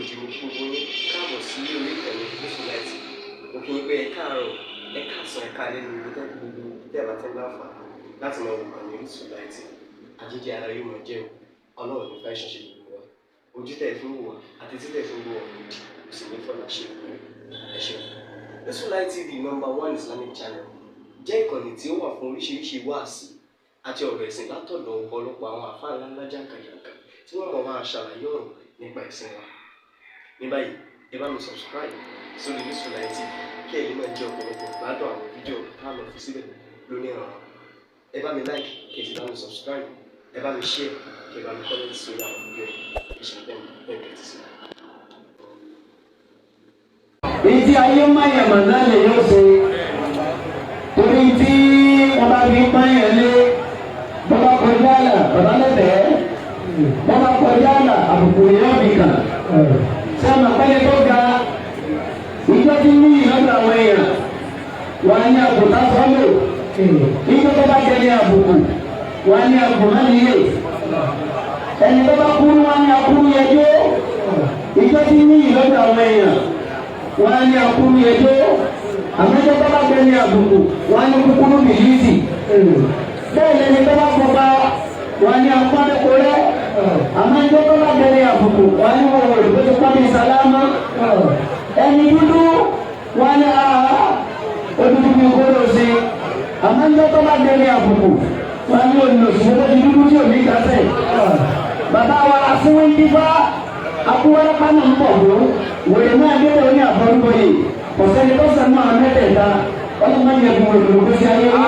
lẹ́ẹ̀kejì mo kí gbogbo yín káàbọ̀ sí orí ìkànnì Yusufullahi. Mo kí yín pé ẹ káàárọ̀, ẹ káàsán, ẹ káalẹ́ ní gbogbo tẹ́ bá tẹ́ ń láǹfààní láti máa wo ìkànnì Yusufullahi. Àjíjẹ ara yóò máa jẹ́ o, Ọlọ́run ní fẹ́ ṣẹ̀ṣẹ̀ gbogbo wa. Ojú tẹ̀ fún wò wá àti títẹ̀ fún wò wá kò sì ní fọ́nà ṣe ẹ ṣeun. Yusufullahi TV #1 Islamic channel jẹ́ ìkànnì tí ó wà fún oríṣiríṣi wáàsí àti ọ̀rọ̀ ẹ̀sìn látọ̀dọ̀ ọ̀pọ̀lọpọ̀ àwọn àfáà ńláńlá jàǹkàjàǹkà tí wọ́n mọ̀ máa ṣàlàyé ọ̀rọ̀ nípa ẹ̀sìn wa. Ní báyìí, ẹ bá mi subscribe sórí Yusufullahi TV kí ẹ lè máa jẹ ọ̀pọ̀lọpọ̀ gbádùn àwọn fídíò táwọn fi síbẹ̀ lónìí ọ̀rọ̀. Ẹ bá mi like kí ẹ sì bá mi subscribe, ẹ bá mi share kí ẹ bá mi comment sórí àwọn fídíò yìí. Ìṣẹ̀lẹ̀ bẹ́ẹ̀ kẹ́tì sí. Èyí tí ayé máyà màná lè yóò ṣe torí tí wọ́n bá fi máyà lé bọ́bá kọjá àlà bàbá lẹ́tẹ̀ẹ́ bọ́bá kọjá àlà àbùkù yóò bì kàn. Sáàmà pẹ́lẹ́ tó ga ìjọ tí ní ìlọ́dọ̀ àwọn èèyàn wà ní àbùkà sọ́lò ìjọ tó bá jẹ́ ní àbùkù wà ní àbùkà níyè ẹni tó bá kúrú wà ní àkúrú yẹjọ́ ìjọ tí ní ìlọ́dọ̀ àwọn èèyàn wọ́n á ní akúrú ẹjọ́ àmọ́jọ́ tó bá gbé ní àbùkù wọ́n á ní kúkúrú bìlíìsì bẹ́ẹ̀ lẹ́ni tó bá gbọ́ba wọ́n á ní apọ́nẹ́kọ́rẹ́ àmọ́jọ́ tó bá gbé ní àbùkù wọ́n á ní wọ́n wọ̀lú tó ti pọ́n ní sálámà ẹni dúdú wọ́n á ní àhá odúdú bí kóró sí àmọ́jọ́ tó bá gbé ní àbùkù wọ́n á ní olùsùn tó ti dúdú tí ò ní kásẹ̀ bàbá wa afúnwé dífá akúwárá pánà ń bọ̀ wọ́n wòye náà gbẹ́dẹ̀ oní àbọ̀rúbọ̀ yìí ọ̀sẹ̀ni tó sàn máa mẹ́tẹ̀ẹ̀ta ọlọ́mọ yẹ kí wọ́n lòó sí ayé wọn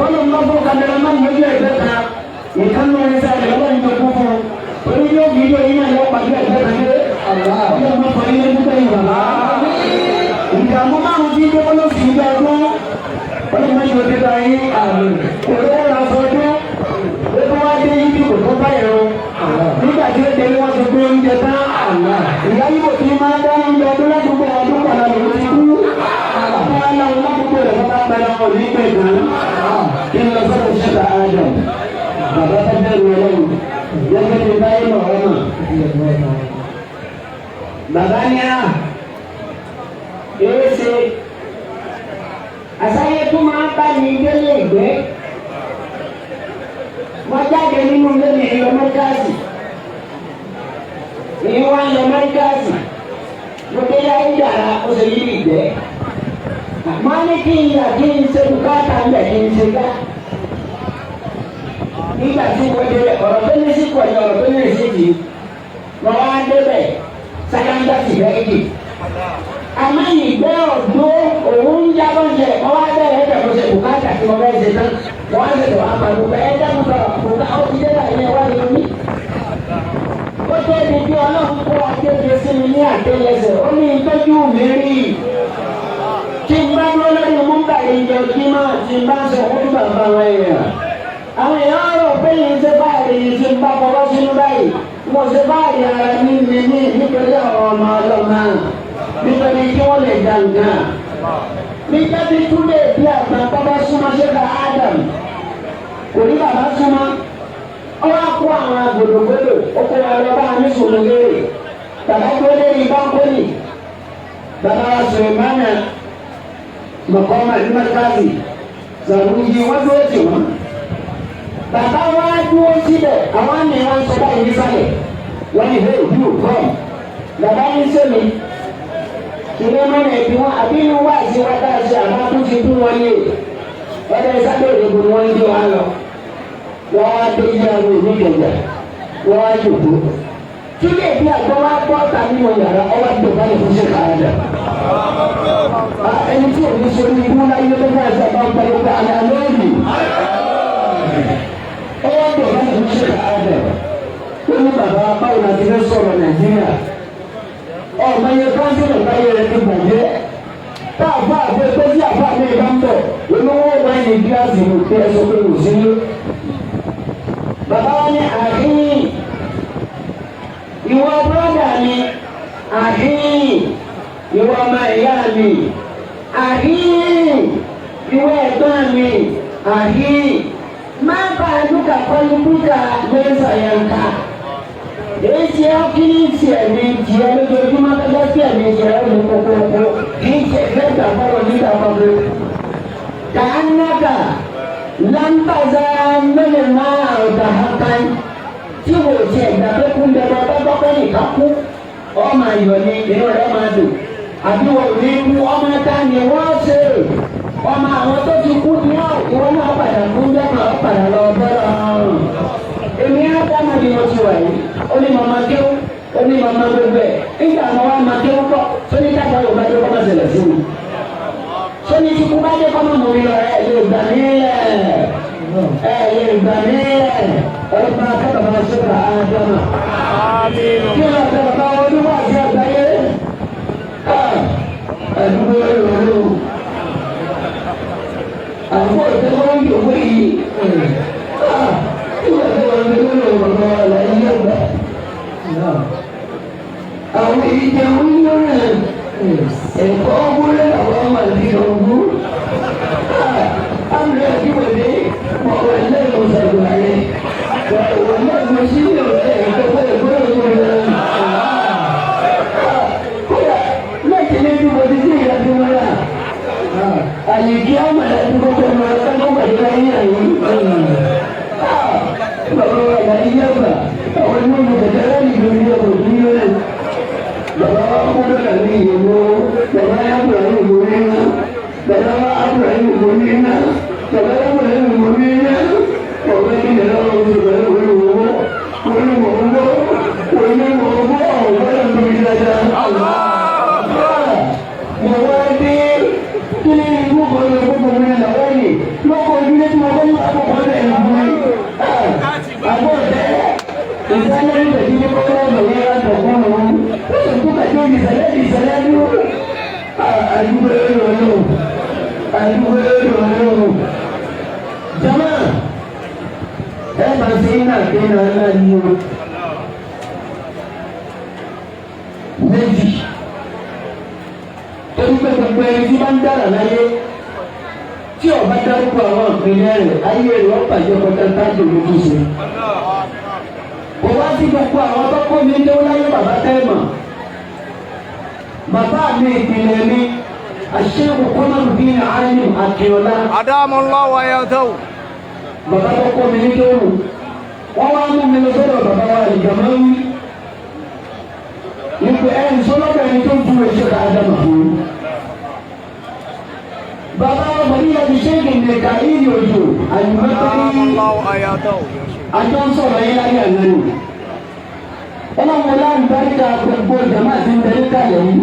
ọlọ́mọ bọ́ kàdẹ́rẹ́ máa ń lójú ẹ̀gbẹ́ ta nǹkan náà ń sáré ọlọ́run tó kún fún orí yóò fi yóò yín náà yọ pàdé ẹ̀gbẹ́ ta dé ọlọ́mọ fọ ilé dúpẹ́ ìwà ìdààmú márùn tí dé ọlọ́sì ìgbà ọdún ọlọ́mọ yóò dé ta yín òwe ọ̀rọ̀ sọdún ó tó wá dé yín kò tó báyìí rọ nígbà tí ó tẹ̀lé wọn ti gbé oúnjẹ tán ìyá yìí tí máa dá oúnjẹ ọdún ládùúgbò ọdún padà ló ti kú àbá aláwọ̀ ládùúgbò rẹ̀ bá pẹ̀lú ọmọ ní ìgbẹ́ kan kí n lọ sọ́dọ̀ ṣẹ́ta àjọ bàbá tó bẹ̀rù ọlọ́run yẹ́nì tí báyìí lọ ọmọ. bàbá ní à èé ṣe àṣàyẹ tó máa bá ní délé ìgbẹ́ wọ́n jáde nínú ilé mi ẹ̀yọ mẹ́tíráàsì ní wọ́n lọ mẹ́tíráàsì mo dé yá ìyàrá ó ṣe yí ìgbẹ́ àmọ́ ní kí n yà kí n ṣe bùkátà ńlẹ̀ kí n ṣe ká nígbà tí wọ́n dé ọ̀rọ̀ tó ní sí pọ̀ ní ọ̀rọ̀ tó ní sí ti wọ́n wá débẹ̀ sákàńdà sì bẹ́ẹ̀ kì àmọ́ ìgbẹ́ ọ̀dọ́ òun ń jábọ̀ jẹ wọ́n wá bẹ̀rẹ̀ ẹ̀jẹ̀ kó ṣe bùkátà tí wọ́n fẹ́ ṣe tán wọ́n á ṣètò àpàlù bẹ́ẹ̀ dáhùn bùkà ó ti dé láyé wá lórí. ó tó di bí ọlọ́run kó akéde sí mi ní àtẹ́lẹsẹ̀ ó ní ìtọ́jú mi rí i. tí n bá dúró lórí múmbà ìjọ kí máa ti bá sọ fún bàbá wọn èèyàn. àwọn èèyàn rò pé yìí ṣe báyìí yìí ti ń bá fọwọ́ sínú báyìí mo ṣe báyìí ara mi ní nítorí àwọn ọmọ ọlọ́mọ nítorí kí wọ́n lè dàgbà. nígbà tí túlẹ̀ bí àgbà bábá súnmọ́ ṣẹ́ka Adam kò ní bàbá súnmọ́ ọwọ́ kó àwọn agbòdògbòdò ó kó wọn lọ bá a ní sòmùgérè bàbá tó lé ní báńkólì bàbá wa Sùlẹ̀mánà mọ̀kọ́mà ní mẹ́tíráàsì Sàrújì wọ́n dúró tì wọ́n. bàbá wa dúró síbẹ̀ àwọn àmì wọn sọ báyìí nísàlẹ̀ wọ́n ní hey you come bàbá ní sẹ́mi ìwé mọ́nà ẹ̀bí wọn àbí inú wá sí wá dá sí àbá tó ti dún wọn yé ẹ̀dẹ̀ sábẹ́ òdòdó ni wọ́n ń dé wọn lọ wọ́n wá dé ilé àwọn ìlú ìjọba wọ́n wá jòkó túlẹ̀ bí àgbọ̀ wá gbọ́ ta nínú yàrá ọwọ́ àgbẹ̀bá lè fún ṣèkà rẹ̀ ẹni tí òní ṣe ní ikú láyé tó fẹ́ ẹ̀sẹ̀ bá ń pẹ́ lóko àlẹ́ lórí ọwọ́ àgbẹ̀bá lè fún ṣèkà rẹ̀ ó ní bàbá báwo la ti fẹ́ sọ̀rọ̀ Nàìjíríà ọmọ yẹn kánsílẹ̀ báyé rẹ̀ ti bàjẹ́ tá a fà àfẹ́ tó sí àfà mi bá ń bọ̀ olówó máa ń ní gíláàsì ní pé ẹsọ pé kò sí lé. bàbá wa ní àhín ìwọ bọ́dà mi àhín ìwọ ọmọ ìyá mi àhín ìwọ ẹ̀gbọ́n mi àhín má bàa dúkà kọ́lù dúkà lẹ́sà yẹn ká èyí tí a kí ní ti ẹ̀mí ti ẹ lójoojúmọ́ gẹ́gẹ́ sí ẹ̀mí ti ẹ lórí kókókó kì í ṣe fẹ́ gbàgbọ́rọ̀ nígbà gbogbo. kàánàkà lámbàzà mẹ́lẹ̀ máa ọ̀dà hakan tí wò ó ti ẹ̀gbà pé kú lẹ́nu ọba gbọ́pẹ́ nìkan kú ọmọ ayọ̀ ni inú rẹ̀ máa dùn àbí wọ́n rí ọmọ ta ni wọ́n ṣe ọmọ àwọn tó ti kú ní ìwọ náà padà kú jẹ́ máa padà lọ bọ́lọ̀ èmi á dáná bí mo ti wà yìí ó ní màmá kéwú ó ní màmá gbogbo ẹ̀ nígbà àwọn wa máa kéwú kọ́ sóní kájà yóò bá dé kọ́ máa ṣẹlẹ̀ sí mi sóní tí kú bá dé kọ́ máa mọ̀ mi lọ ẹ̀ lè gbà nílẹ̀ ẹ̀ lè gbà nílẹ̀ ẹ̀ bá kẹ́kọ̀ọ́ máa ṣe kà á dáná kí ló ń bá olúwa àti àgbáyé ẹ̀dúgbò ìrọ̀lú àwọn ìtẹ́wọ́ yòówó yìí ìwé ìtẹ́wọ́ yòówó lọ́wọ́ àlàyé ọgbà àwọn ìjẹun yóò ẹ̀kọ́ wúlé àwọn ọmọ ìdíyọ̀wó àmì ẹ̀díwèdè ọ̀rọ̀ ẹ̀lẹ́yìn ọ̀sàgbà rẹ̀ wọ́n lẹ́gbẹ̀ẹ́ sí ìrọ̀lẹ́ ìtọ́wọ́ ẹ̀kọ́ ìrọ̀lẹ́ àyèké ọmọ ẹ̀ tó kọ́ ọmọ ẹ̀ tó kọ́ ìlú ayé ayé bàbá wa ìlà yíyá bà àwọn ẹni wọn bẹ̀rẹ̀ láti ìlú ilé ọ̀rọ̀ tó yẹ rẹ̀ bàbá wa kó lọ́la ní ìyẹ̀wò bàbá wa kó lọ́la ní ìwò nínú bàbá wa kó lọ́la ní ìwò nínú bàbá wa kó lọ́la ní ìwò nínú ọ̀rẹ́ ní ìlẹ̀ lọ́wọ́ ní ìwò nínú olùwọ́ olùwọ́ olùwọ́ ọ̀gbọ́n ní ìdájà mo wá dé kí ni ìlú kan lè gbogbo mi lọ́wọ́ yìí lọ́kọ̀ ojúlé tí wọ́n bá ń bá àkọ́kọ́ bẹ́ẹ̀ ní ìlú yìí àbọ̀ tẹ́ ìsáyẹ́ nígbà tí wọ́n bá ń bẹ̀rẹ̀ látọ̀ fún un ó sì kú kàjọ́ ìsẹ̀lẹ̀ ní àdúgbò èrò jama ẹ máa ṣe iná àkéèna náà ní o méjì torí pé gbogbo ẹni tí wọ́n ń dára láyé tí ọba dárúkọ àwọn ìpínlẹ̀ rẹ̀ ayé rẹ̀ wọ́n bàjẹ́ kọjá tájò lójú sí. kò wá sí gbogbo àwọn tọ́kọ́ mi ń léwọ́ láyé bàbá tẹ́ẹ̀mọ̀. bàbá mi ìpínlẹ̀ mi àṣẹ́wò Kọ́mọrùdín Àlìm Akínọlá. Adamallahu hayatahu. bàbá tọ́kọ́ mi ní kéwù wọ́n wá mú mi lọ sọ́dọ̀ bàbá wa Ìgàmáwí. nípa ẹ̀ ń sọ́lọ́dọ̀ ẹni tó ju èso ká Ádámù fún un. bàbá ọmọdé ti ṣe kìnnìkan kàyí òjò àyùmọ́tò àjọ ń sọ̀rọ̀ yín láyé àná ni. ọlọ́run láǹbáríkà gbogbo ìjàmbá ti ń tẹ̀lé kalẹ̀ yìí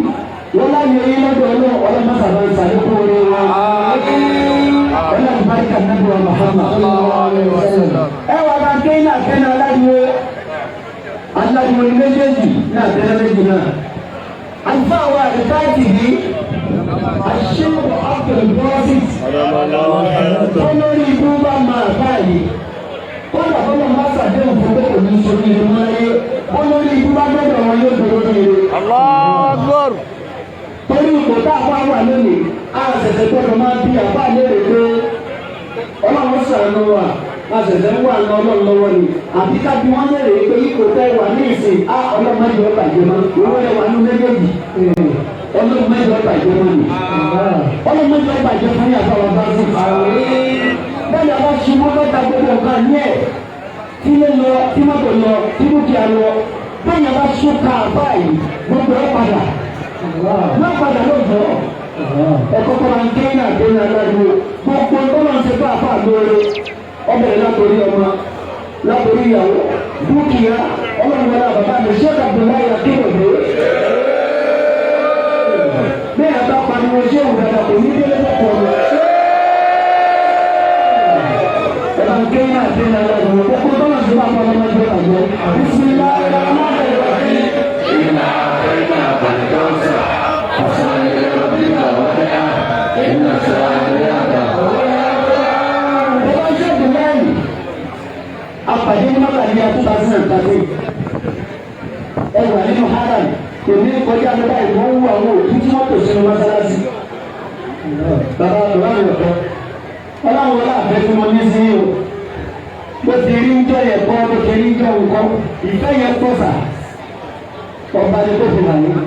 wọ́n láyé yín lọ́dọ̀ ọlọ́run sábà ń sàlékún orí wọn. ọlọ́run nàbí wa Muhammad. ẹ wà bá kéyìn àkẹ́nà aláriwo ní méjèèjì náà tẹ́lẹ̀ méjì náà. àlùfáà wa àdìtáàtì yìí àṣìwò Abdulbasit olórí ikú bá máa báyìí kódà bọ́lá máa ṣàdéhùn fún pé kò ní sórí ilé mọ́ láyé olórí ikú bá gbọ́dọ̀ wọn yóò dúró ní ilé. Allahu torí ipò tá a bá wà lónìí a ṣẹ̀ṣẹ̀ gbọ́dọ̀ máa bí àbá léèrè pé ọlọ́run ṣàánú wa a ṣẹ̀ṣẹ̀ ń wà ní ọlọ́run lọ́wọ́ ni àbí ká bí wọ́n léèrè pé ipò tẹ́ wà ní ìsìn á ọlọ́run má jẹ́ bàjẹ́ mọ́ ìwé ẹ̀ wà ní méjèèjì ọlọ́run má jẹ́ bàjẹ́ mọ́ ni ọlọ́run má jẹ́ bàjẹ́ fún yàtọ̀ àwọn bá ti fà á bẹ́ẹ̀ni a bá ṣubú lọ́ta gbogbo nǹkan ní ẹ̀ tí lé lọ tí mọ́tò lọ tí dúkìá lọ bẹ́ẹ̀ni a bá ṣú ká báyìí gbogbo ẹ̀ padà náà padà lóòjọ́ ẹ̀kọ́ kọ́ra ń kéyìn àkéyìn aláàdúró gbogbo tọ́lọ̀ ń ṣe fún àfáà lóore ọbẹ̀ látòrí ọmọ látòrí ìyàwó dúkìá ọlọ́run wọlé àbàbà mi ṣé Abdullahi Akínwòdé bẹ́ẹ̀ bá pariwo ṣé òun dada kò ní délé pọ̀ lọ. ẹ̀ka ń kéyìn àkéyìn aláàdúró gbogbo tọ́lọ̀ ń ṣe fún àfáà lọ́mọdé àjọ Bismillah apàdé ní mọ́tàlí àtúntà sí ìtàgé ẹwà nínú haram èmi kọjá lọ́dà ìwọ̀n wù àwọn òkú tí wọ́n tò sínú mọ́sálásí bàbá bàbá mi lọ́kọ́ ọlọ́run wọlé àfẹ́ tí mo ní sí o bó ti rí ń jọ ẹ̀kọ́ bó ti rí ń jọ nǹkan kọ́ ìfẹ́ yẹn tó sà ọba ní tó fi hàn yín.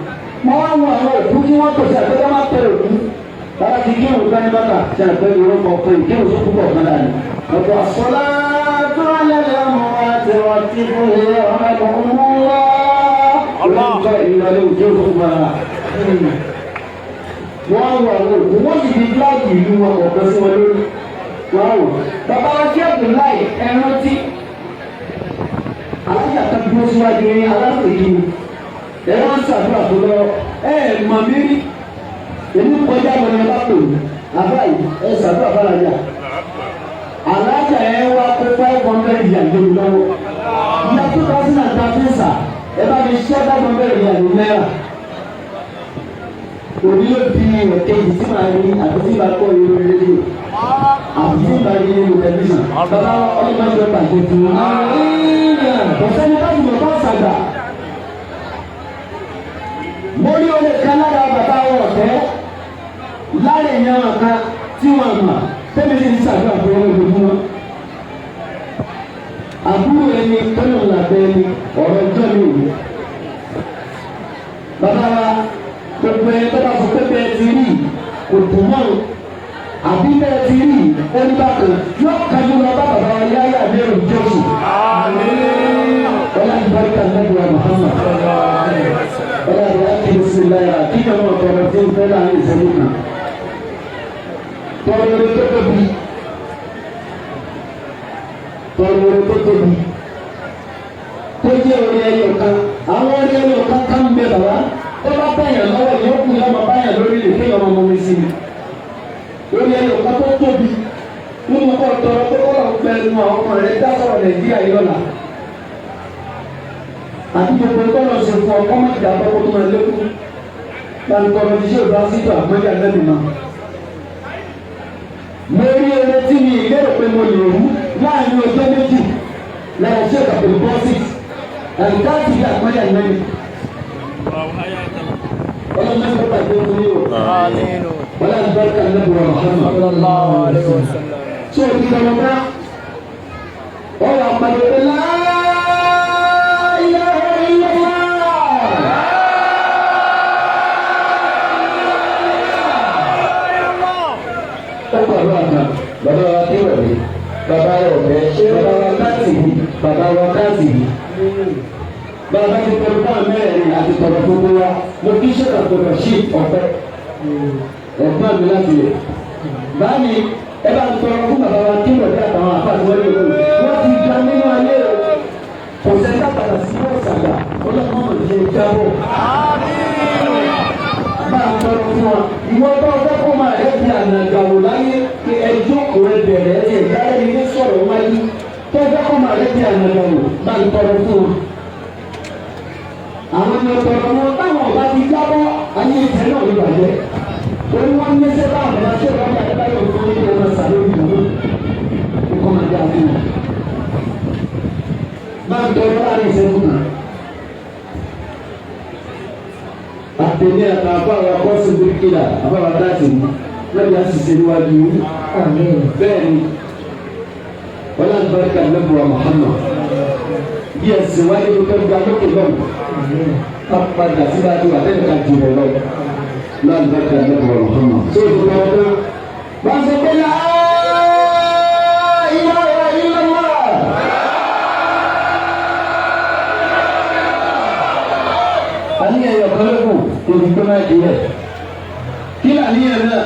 Mo wá wọ àwọn òkú tí wọ́n tò sí àgbẹ̀dá máa tẹ òkú. Bàbá ti kí òun gbani bàtà ṣe àgbẹ̀ ìwọ́n kọ̀ pé kí òun sókú bọ̀ kan dàní. Ọ̀pọ̀ àṣọlá tó alẹ́ mọ́ àti ọtí fún ilé ọ̀rẹ́ ọmọ wa. Olùkọ́ ìrọ̀lẹ́ òjò fún wa. Wọ́n wọ àwọn òkú wọ́n sì fi fúláàgì ìlú wọn kọ̀ọ̀kan sí wọn lórí. Wọ́n wò bàbá wa kí ọ̀dùn láì ẹran tí alájà kan dúró síwájú ní aláṣèjì ẹ wá ń ṣàdúrà tó lọ ẹ mọ̀ mí rí èmi kọjá wọn ni ẹ bá pè mí àbáyé ẹ ṣàdúrà fàlàjà alájà ẹ wá pé 500 yà lórí lọ́wọ́ ìyá 2013 sà ẹ bá mi ṣẹ́ 500 yà ní náírà òní yóò di ìwọ̀kejì tí màá rí àti tí màá kọ́ ìlú rédíò àti tí màá rí nínú tẹlifíṣàn bàbá ọlọ́mọ ìjọba bàjẹ́ fún un. ọ̀sẹ̀ ní káàdì mọ̀ bá ṣàgbà mo rí olè kan lára bàbá wọn ọ̀tẹ́ lára èèyàn kan tí wọ́n mọ̀ tẹ́lẹ̀ ní ṣàgbà fún wọn lójoojúmọ́. àbúrò ẹni tọ́nà làbẹ́ ẹni ọ̀rọ̀ ọjọ́ mi ò ní. bàbá wa gbogbo ẹ tọ́ba fún pé bẹ́ẹ̀ ti rí kò dùn mọ́ àbí bẹ́ẹ̀ ti rí oníbàkan yóò kájú lọ bá bàbá wa yáyà lérò jésù. ọlá ìbáríkà lẹ́gbẹ̀ẹ́ Muhammad ọlá ìyá kí n sì láyà kí ni wọn tọrọ tí ń fẹ́ láàrin ìṣẹ́jú kan. tọrọ orí tó tóbi tọrọ orí tó tóbi tó jẹ́ orí ẹyọ kan àwọn orí ẹyọ kan ká ń bẹ bàbá ó bá báyà lọ́wọ́ yóò kú yọmọ báyà lórí lè ké yọmọ mọ́mi sí mi lórí ẹyọ kan tó tóbi nínú kọ́ tọrọ pé kọ́ lọ́wọ́ pẹ́ nu àwọn ọmọ rẹ̀ dásọ̀rọ̀ Nàìjíríà yìí lọ́la àti gbogbo ẹgbẹ́ lọ sí fún ọkọ́ mọ́tì àbọ̀kọ́ tó máa lékún láńkọ́rọ̀ ní ṣé òbá síta àpọ́njà lẹ́nu náà. mo rí eré tí mi ìlérò pé mo lè rú láàrin ọjọ́ méjì lára ṣé ìkàpẹ̀lú bọ́sìtì àyíká ti di àpọ́njà lẹ́nu. ọlọ́mọ ẹgbẹ́ pàdé fún mi o. wọ́n láti bá ká lẹ́nu rẹ̀ Muhammad. ṣé o ti dọ̀rọ̀ bá ọ̀rọ̀ àpàdé rẹ̀ láàá. Bàbá wa Kéwàlé, bàbá wa Ọ̀fẹ́, bàbá wa Kásìbí, bàbá wa Kásìbí. Bàbá ti tọrọ fún mẹ́rin àti tọrọ gbogbo wa. Mo kí sọ̀rọ̀ gbọdọ̀ sí ọ̀fẹ́. Ẹ̀gbọ́n mi láti lè. Báyìí ẹ bá ti tọrọ fún bàbá wa Kéwàlé àtàwọn àfáàní wọlé òkú. Wọ́n ti gba nínú ayé o. Kò sẹ́ńtà padà sí ọ̀sàgbà. Ọlọ́mọ ìṣe jábọ̀. Bá a tọrọ fún wa. Ìwọ́n bá ọjọ́ kó máa rẹ̀ di ànàgàwò láyé kí ẹjọ́ kò rẹ̀ bẹ̀rẹ̀ ẹ̀ dáre ní ní sọ̀rọ̀ wáyé. Tó ọjọ́ kó máa rẹ̀ di ànàgàwò bá a tọrọ fún wa. Àwọn ọmọ tọrọ wọn táwọn ọba ti jábọ́ ayé ìtẹ́ náà ló bàjẹ́. Orí wọn ní sẹ́ bá àwọn aṣọ ìwọ́n bá yẹ kó ní ọmọ sàlẹ̀ ìdùnnú. Ó kọ́ máa dé àfihàn. Bá a tọrọ láàrin ìṣẹ́jú kan. Àtẹ̀lé àtàwọn àwọn akọ́sí bíríkìlà àbáwá láti lọ́dún àṣìṣe níwájú bẹ́ẹ̀ ni wọ́n láti bá ká lẹ́bùrọ̀ Muhammad bí ẹ̀sìn wáyé ló fẹ́ gba lókè lọ́wọ́ ká padà síwájú àtẹ̀lé ká jù rẹ̀ lọ́wọ́ láti bá ká lẹ́bùrọ̀ Muhammad. Ṣé o ti gbọ́ ọdún? Wọ́n sọ pé ilá ilá wà. Àníyàn yọ̀ kọ́ lókun olùkọ́ náà di rẹ̀. Kí ni àníyàn náà?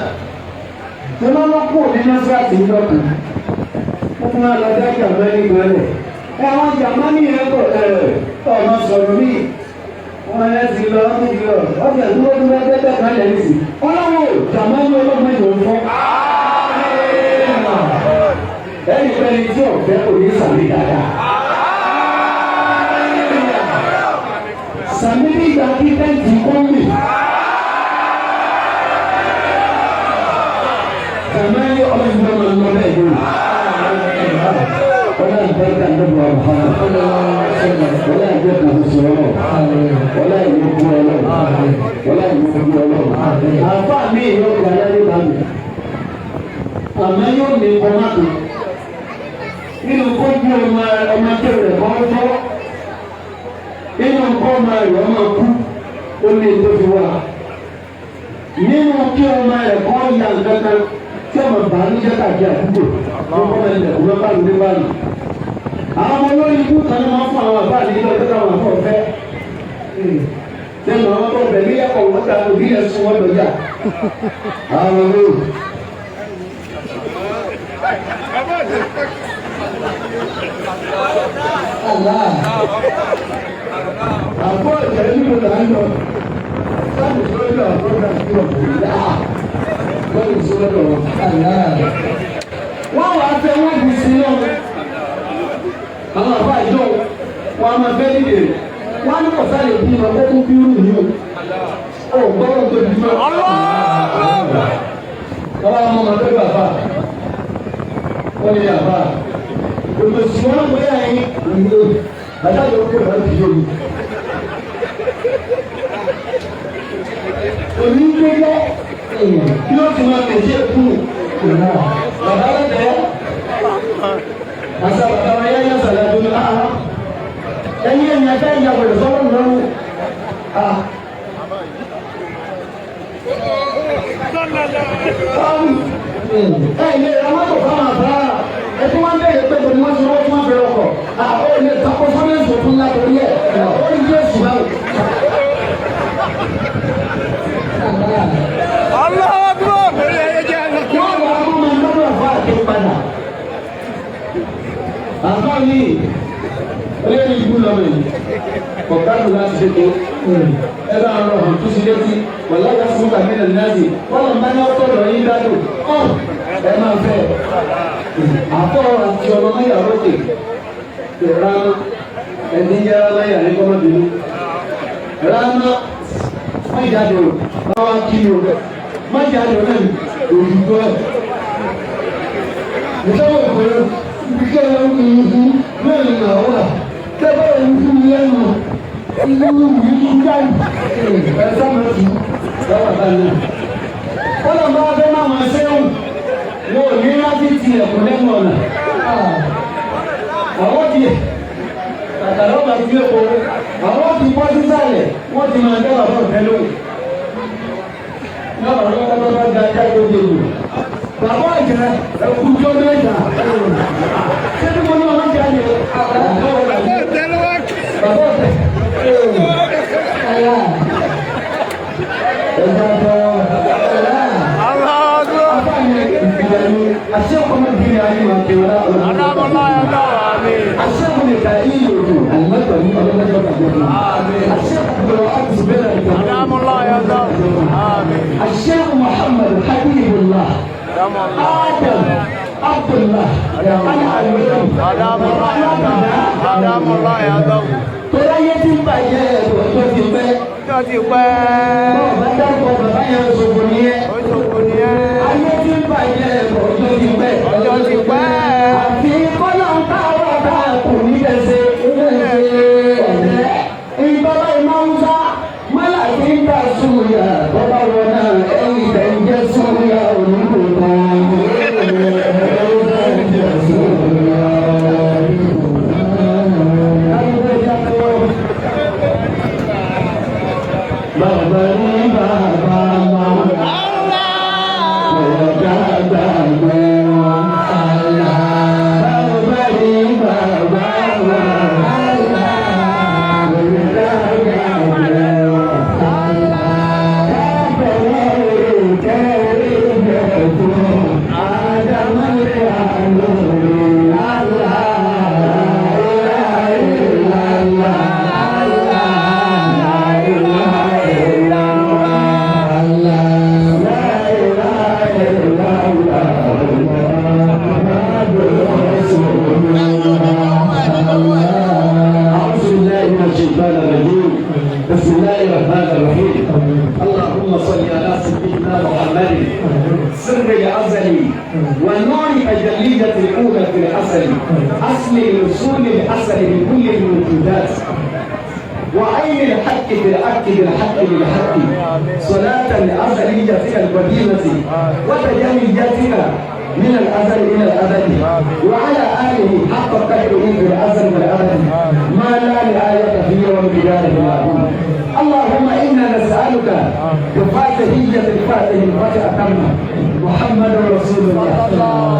Ṣé máa ń kó ní Násírátì lọ́kàn? Wọ́n fún wa lọ dá ìjàmbá ní ìgbàlẹ̀. Àwọn ìjàmbá ní ẹ̀kọ́ ọ̀nà sọ̀rọ̀ mí. Wọ́n yẹ ti lọ, wọ́n ti lọ. Wọ́n ti ẹ̀dúró tó bá tẹ́tẹ́ kan lẹ̀ nísì. Ọlọ́wọ́ ìjàmbá ní ọlọ́mọ ìjọ ń fọ́. Ẹni pẹ́ni tí ọ̀fẹ́ kò ní sàmì dáadáa. Sàmì nígbà kí tẹ́ǹtì kọ́ mi. Sàmì ọmọ ìjọ máa ń lọ bẹ́ẹ̀ yóò. Ọlá ìbẹ́ta lọ́dọ̀ àwọn ọ̀hánà. Ọlá ìbẹ́ta ló sọ ọ́. Ọlá ìwọ́gbọ́ ọlọ́run. Ọlá ìwọ́gbọ́ ọlọ́run. Àfa mi yóò gba ayé bá mi. Àmọ́ yóò ní ọmọ kan. Nínú kójú ọmọ tó rẹ̀ kọ́ fọ́. ọmọ rẹ̀ ọmọ kú ó lè tó fi wá nínú kí ọmọ rẹ̀ kọ́ ya nǹkan kan tí ọmọ bàánújẹ́ káàkiri àdúgbò ní ọmọ ilẹ̀ òwe bá lóde bá lò. àwọn ọmọ olórí ikú kan ní wọ́n fún àwọn àbá àdéhùn ọjọ́ káwọn àbọ̀ fẹ́ lẹ́nu àwọn ọmọ ọbẹ̀ ní ẹ̀kọ́ wọn ta òbí ẹ̀sùn wọn lọ́jà àwọn ọmọ olórí. Àbọ̀ ìjẹ́jú ló là ń lọ. Sáàbù sọ́dọ̀ àbọ̀dà sí ọ̀pọ̀ ìyá. Lọ́dún sọ́dọ̀ àyà. Wọ́n wá fẹ́ wọ́n bù sí lọ. Àwọn àbá ìjọ wọn a máa fẹ́ nílé. Wọ́n á ní kọ̀sá lè bí wọn kókó bí rú ní o. Ó gbọ́dọ̀ tó di mọ́. Bàbá ọmọ máa fẹ́ bàbá. Wọ́n ní bàbá. Òṣìṣẹ́ wọn gbé ẹyin. Bàtà yóò kó ìwà ìdíjọ́ mi. Onígbẹ́gbẹ́ kí ló ti máa tẹ̀sí ẹ̀kú bàbá lẹ́tẹ̀ àṣà bàbá wa yá yá sàlẹ̀ àdúgbò àhá ẹ̀yìn ẹ̀yìn ẹ̀fẹ́ ìyá wẹ̀rẹ̀ sọ́wọ́ ìnáwó à. Ẹ̀yìn ẹ̀rọ mọ́tò fáwọn àbá ẹtí wọn bẹ̀rẹ̀ pé ní wọ́n ti wọ́n tí wọ́n bẹ̀rẹ̀ ọkọ̀ àwọn ilé ìtàkùn fọ́nẹ́sì òfin látọ̀rí ẹ̀ ó ní Jésù báwò. Allahu Akbar. Wọ́n wà á máa ń lọ́dọ̀ àbá àti padà. Àbá mi olórí ìlú lọ́mọ yìí kọ̀ọ̀kan láti ṣe tó ẹ bá rọ ọ̀hún tó ṣe létí wọ̀lá yà fún kàmínà náàzì wọ́n lọ bá ní ọ̀tọ̀ lọ yín dájú ẹ máa fẹ́ àtọ̀ àti ọmọ mẹ́yà lókè ìrànà ẹni yára láyà ní kọ́mọ́bìnú ìrànà májáde o báwa kí o májáde o náà òyìnbó ẹ̀ ìjọba ìpínlẹ̀ ìgbésẹ̀ ìhù náà ní àwọn tẹ́lẹ̀ ìhù lẹ́nu ìlú ìlú jáde ẹ̀sán mẹ́tì lọ́wọ́ báyìí. wọ́n lọ bá fẹ́ máa máa ṣẹ́wọ̀n wọn ò ní láti ti ẹ̀kọ́ lẹ́nu ọ̀nà. àwọn ti kàkàrà ọ̀gá ti lé kóró àwọn ti bọ́ sísàlẹ̀ wọ́n ti máa dẹ́wà fún ọ̀fẹ́ lónìí. lọ́wọ́ lọ́wọ́ bá bá ga jáde ó dé lò. bàbá àjẹ́ ẹ̀kú tó mẹ́ta. ṣé bí mo ní wọn jáde bàbá ọ̀tẹ̀. الشيخ مدين علي وكيولا أنعم الله يا آمين. الشيخ ميكائيل المدني الشيخ عبد الوهاب الزبيري أنعم الله يا آمين. الشيخ محمد حبيب الله آدم عبد الله أنا عليهم أنعم الله يا أنعم الله يا tọ́lá yẹ ti ń bàjẹ́ ọjọ́ ti pẹ́. ọjọ́ ti pẹ́. bọ́ọ̀ bá dákọ̀ bàbá yẹn ṣòfò nìyẹn. ó ṣòfò nìyẹn. ayé ti ń bàjẹ́ ọjọ́ ti pẹ́. ọjọ́ ti pẹ́. àfi kọ́nà táwọn ọ̀tá kò ní bẹ̀sẹ̀. ìbára ìmáwúsá mọ́là tí ń ta súnmùyà bọ́bá wọn náà ẹ̀yìn tẹ̀ ń jẹ́ súnmùyà onígbòkó. Bàbá ní bàbá wọn, ọ̀gá gbàgbé wọn, bàbá ní bàbá wọn, ọ̀gá gbàgbé wọn, kábẹ̀rẹ̀ kẹ́rì bẹ̀rẹ̀ àdàmọ́lẹ̀ àlórí àlá. بسم الله الرحمن الرحيم اللهم صل على سيدنا محمد سر الازلي والنور الجلية الاولى في الحسن اصل الاصول الحسن لكل الموجودات وعين الحق بالحق بالحق بالحق صلاة لأزليتك القديمة وتجلياتك من الأزل إلى الأبد وعلى آله حق قدره في الأزل والأبد ما لا نهاية فيه وامتداد في الأبد بفاتحية الفاتح الفاتح أتمه محمد رسول الله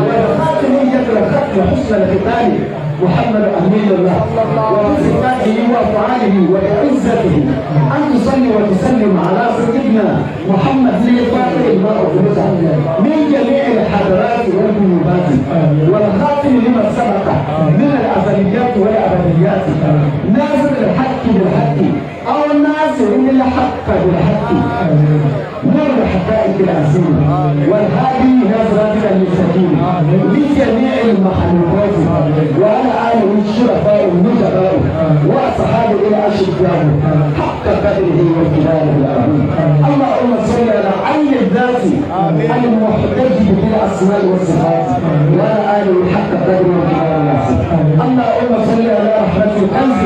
وبخاتمية الختم حسن الختام محمد أمين الله وبصفاته وأفعاله وبعزته أن تصلي وتسلم على سيدنا محمد لفاتح الماء والرزق من جميع الحضارات والبيوت والخاتم لما سبق من الأزليات والأبديات ناصر الحق بالحق أو الناصر الحق بالحق نور الحقائق العظيمة والهادي إلى صراطك المستقيم لجميع المخلوقات وعلى آله الشرفاء النجباء وأصحابه إلى أشرفائه حق قدره وجلاله العظيم. اللهم صل على عين الذات المحتج بالأسماء والصفات وعلى آله حق قدره وجلاله العظيم. اللهم صل على رحمة الكنز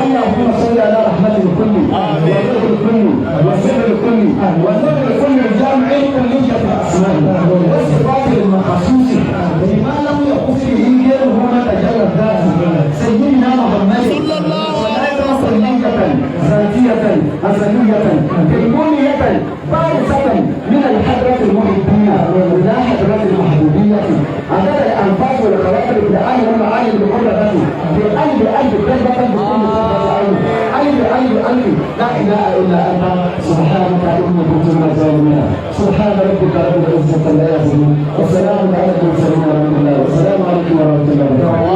اللهم صل على رحمة الكل وفضل الكل وسر الكل وفضل الكل الجامع كلية الأسماء والصفات المخصوص بما لم يقف به غيره ما تجلى الذات سيدنا محمد صلى الله عليه وسلم ذاتية أزلية كيمونية بارزة من الحضرة المحبية إلى حضرة المحبوبية عدد الأنفاس والخواطر بالآن والمعاني بقربة بقلب قلب كلمة بكل قلب لا إله إلا أنت سبحانك إني كنت من الظالمين. سبحان ربك رب العزة عما يصفون وسلام على المرسلين والحمد لله والسلام عليكم ورحمة الله وبركاته.